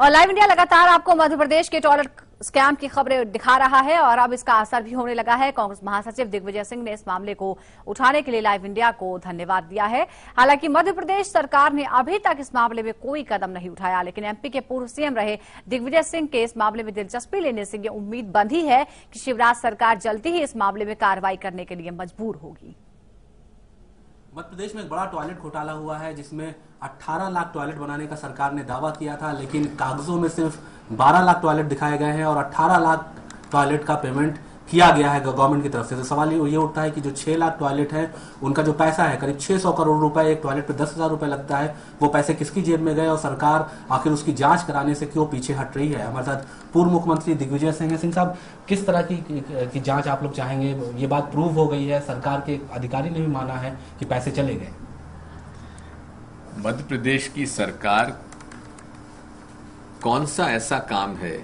और live India लगातार आपको मध्य प्रदेश के टॉयलेट स्कैम की खबरें दिखा रहा है और अब इसका असर भी होने लगा है। कांग्रेस महासचिव दिग्विजय सिंह ने इस मामले को उठाने के लिए लाइव इंडिया को धन्यवाद दिया है। हालांकि मध्य प्रदेश सरकार ने अभी तक इस मामले में कोई कदम नहीं उठाया, लेकिन एमपी के पूर्व सीएम रहे दिग्विजय सिंह के इस मामले में दिलचस्पी लेने से ये उम्मीद बंधी है कि शिवराज सरकार जल्दी ही इस मामले में कार्रवाई करने के लिए मजबूर होगी। मध्य प्रदेश में एक बड़ा टॉयलेट घोटाला हुआ है जिसमें 18 लाख टॉयलेट बनाने का सरकार ने दावा किया था, लेकिन कागजों में सिर्फ 12 लाख टॉयलेट दिखाए गए हैं और 18 लाख टॉयलेट का पेमेंट किया गया है गवर्नमेंट की तरफ से। तो सवाल ये उठता है कि जो 6 लाख टॉयलेट है उनका जो पैसा है करीब 600 करोड़ रुपए, एक टॉयलेट पे 10,000 रुपए लगता है, वो पैसे किसकी जेब में गए और सरकार आखिर उसकी जांच कराने से क्यों पीछे हट रही है। हमारे साथ पूर्व मुख्यमंत्री दिग्विजय सिंह है। सिंह साहब, किस तरह की जांच आप लोग चाहेंगे? ये बात प्रूव हो गई है, सरकार के अधिकारी ने भी माना है कि पैसे चले गए। मध्य प्रदेश की सरकार कौन सा ऐसा काम है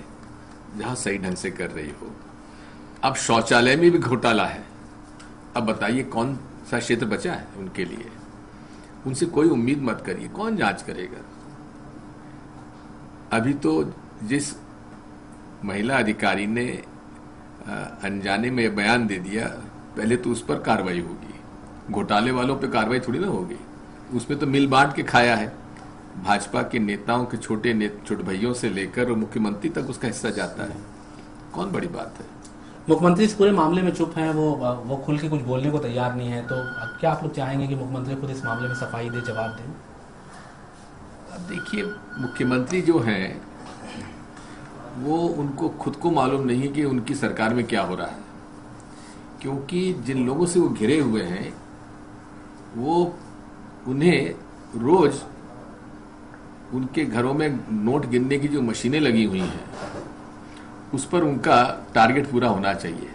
जहां सही ढंग से कर रही हो? अब शौचालय में भी घोटाला है। अब बताइए कौन सा क्षेत्र बचा है उनके लिए? उनसे कोई उम्मीद मत करिए, कौन जांच करेगा? अभी तो जिस महिला अधिकारी ने अनजाने में बयान दे दिया, पहले तो उस पर कार्रवाई होगी। घोटाले वालों पे कार्रवाई थोड़ी ना होगी। उसमें तो मिल बांट के खाया है। भाजपा के नेताओं के छोटे भैयों से लेकर मुख्यमंत्री तक उसका हिस्सा जाता है। कौन बड़ी बात है? मुख्यमंत्री इस पूरे मामले में चुप हैं, वो खुल के कुछ बोलने को तैयार नहीं है। तो क्या आप लोग चाहेंगे कि मुख्यमंत्री खुद इस मामले में सफाई दे, जवाब दें? अब देखिए, मुख्यमंत्री जो हैं वो उनको खुद को मालूम नहीं है कि उनकी सरकार में क्या हो रहा है, क्योंकि जिन लोगों से वो घिरे हुए हैं वो उन्हें रोज उनके घरों में नोट गिनने की जो मशीनें लगी हुई हैं उस पर उनका टारगेट पूरा होना चाहिए।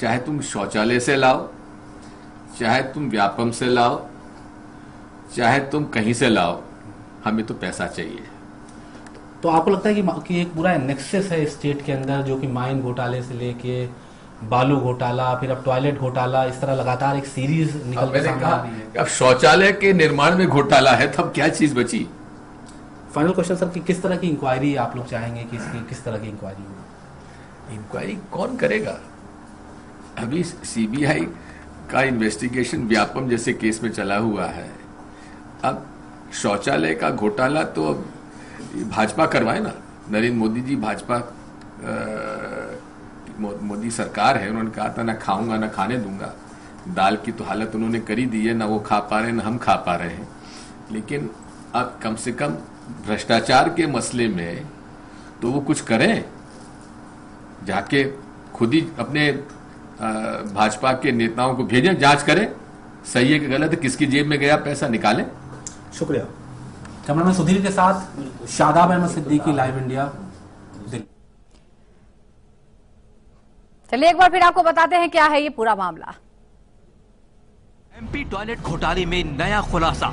चाहे तुम शौचालय से लाओ, चाहे तुम व्यापम से लाओ, चाहे तुम कहीं से लाओ, हमें तो पैसा चाहिए। तो आपको लगता है कि एक पूरा नेक्सस है स्टेट के अंदर, जो कि माइन घोटाले से लेके बालू घोटाला, फिर अब टॉयलेट घोटाला, इस तरह लगातार एक सीरीज निकल के सामने आ रही है। अब शौचालय के निर्माण में घोटाला है, तब क्या चीज बची? फाइनल क्वेश्चन सर, कि किस तरह की इंक्वायरी आप लोग चाहेंगे कि इसकी किस तरह की इंक्वायरी हो? इंक्वायरी कौन करेगा? अभी सीबीआई का इन्वेस्टिगेशन व्यापम जैसे केस में चला हुआ है। अब शौचालय का घोटाला तो भाजपा करवाए ना। नरेंद्र मोदी जी, भाजपा मोदी सरकार है, उन्होंने कहा था ना खाऊंगा ना खाने दूंगा। दाल की तो हालत उन्होंने करी दी है, ना वो खा पा रहे हैं ना हम खा पा रहे हैं। लेकिन अब कम से कम भ्रष्टाचार के मसले में तो वो कुछ करें, जाके खुद ही अपने भाजपा के नेताओं को भेजें, जांच करें, सही है कि गलत है, किसकी जेब में गया पैसा निकालें। शुक्रिया। कैमरामैन सुधीर के साथ शादाब अहमद सिद्दीकी, लाइव इंडिया। चलिए एक बार फिर आपको बताते हैं क्या है ये पूरा मामला। एमपी टॉयलेट घोटाले में नया खुलासा।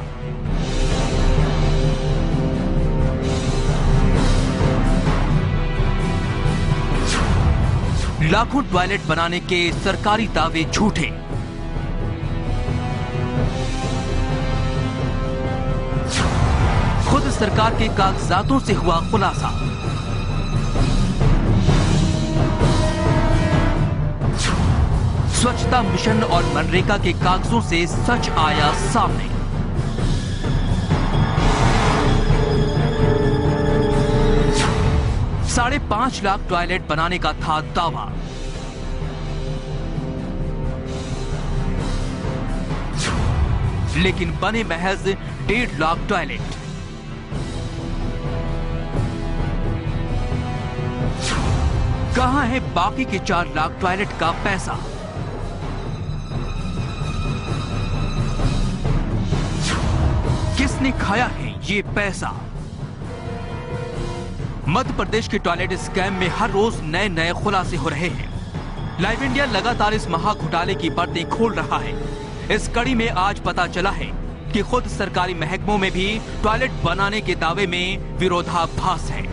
लाखों टॉयलेट बनाने के सरकारी दावे झूठे। खुद सरकार के कागजातों से हुआ खुलासा। स्वच्छता मिशन और मनरेगा के कागजों से सच आया सामने। $5.5 लाख टॉयलेट बनाने का था दावा। लेकिन बने महज 1.5 लाख टॉयलेट। कहां है बाकी के 4 लाख टॉयलेट का पैसा? किसने खाया है ये पैसा? मध्य प्रदेश के टॉयलेट स्कैम में हर रोज नए नए खुलासे हो रहे हैं। लाइव इंडिया लगातार इस महा घोटाले की परतें खोल रहा है। इस कड़ी में आज पता चला है कि खुद सरकारी महकमों में भी टॉयलेट बनाने के दावे में विरोधाभास है।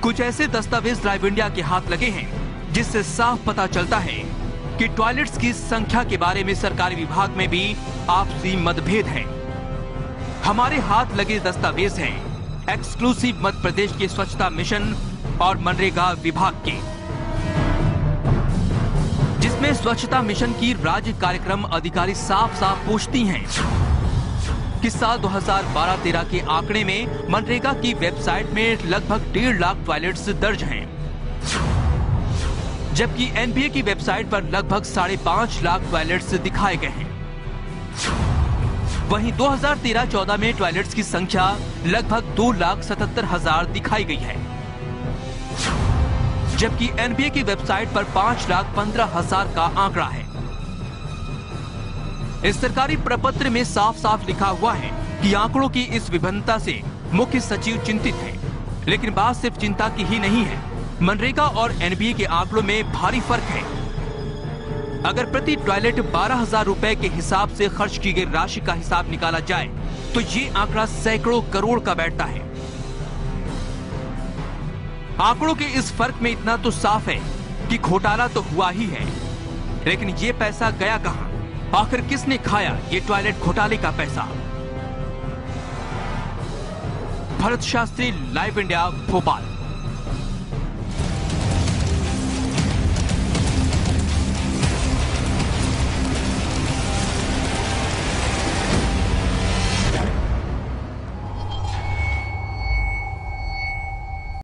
कुछ ऐसे दस्तावेज लाइव इंडिया के हाथ लगे हैं जिससे साफ पता चलता है कि टॉयलेट्स की संख्या के बारे में सरकारी विभाग में भी आपसी मतभेद है। हमारे हाथ लगे दस्तावेज हैं एक्सक्लूसिव मध्य प्रदेश के स्वच्छता मिशन और मनरेगा विभाग के, जिसमें स्वच्छता मिशन की राज्य कार्यक्रम अधिकारी साफ साफ पूछती हैं कि साल 2012-13 के आंकड़े में मनरेगा की वेबसाइट में लगभग 1.5 लाख टॉयलेट्स दर्ज हैं, जबकि एनबीए की वेबसाइट पर लगभग 5.5 लाख टॉयलेट्स दिखाए गए हैं। वहीं 2013-14 में टॉयलेट्स की संख्या लगभग 2,77,000 दिखाई गई है, जबकि एनबीए की वेबसाइट पर 5,15,000 का आंकड़ा है। इस सरकारी प्रपत्र में साफ साफ लिखा हुआ है कि आंकड़ों की इस विभिन्नता से मुख्य सचिव चिंतित है, लेकिन बात सिर्फ चिंता की ही नहीं है। मनरेगा और एनबीए के आंकड़ों में भारी फर्क है। अगर प्रति टॉयलेट 12,000 रुपए के हिसाब से खर्च की गई राशि का हिसाब निकाला जाए तो ये आंकड़ा सैकड़ों करोड़ का बैठता है। आंकड़ों के इस फर्क में इतना तो साफ है कि घोटाला तो हुआ ही है, लेकिन ये पैसा गया कहां? आखिर किसने खाया ये टॉयलेट घोटाले का पैसा? Bharat Shastri, live India, Bhopal.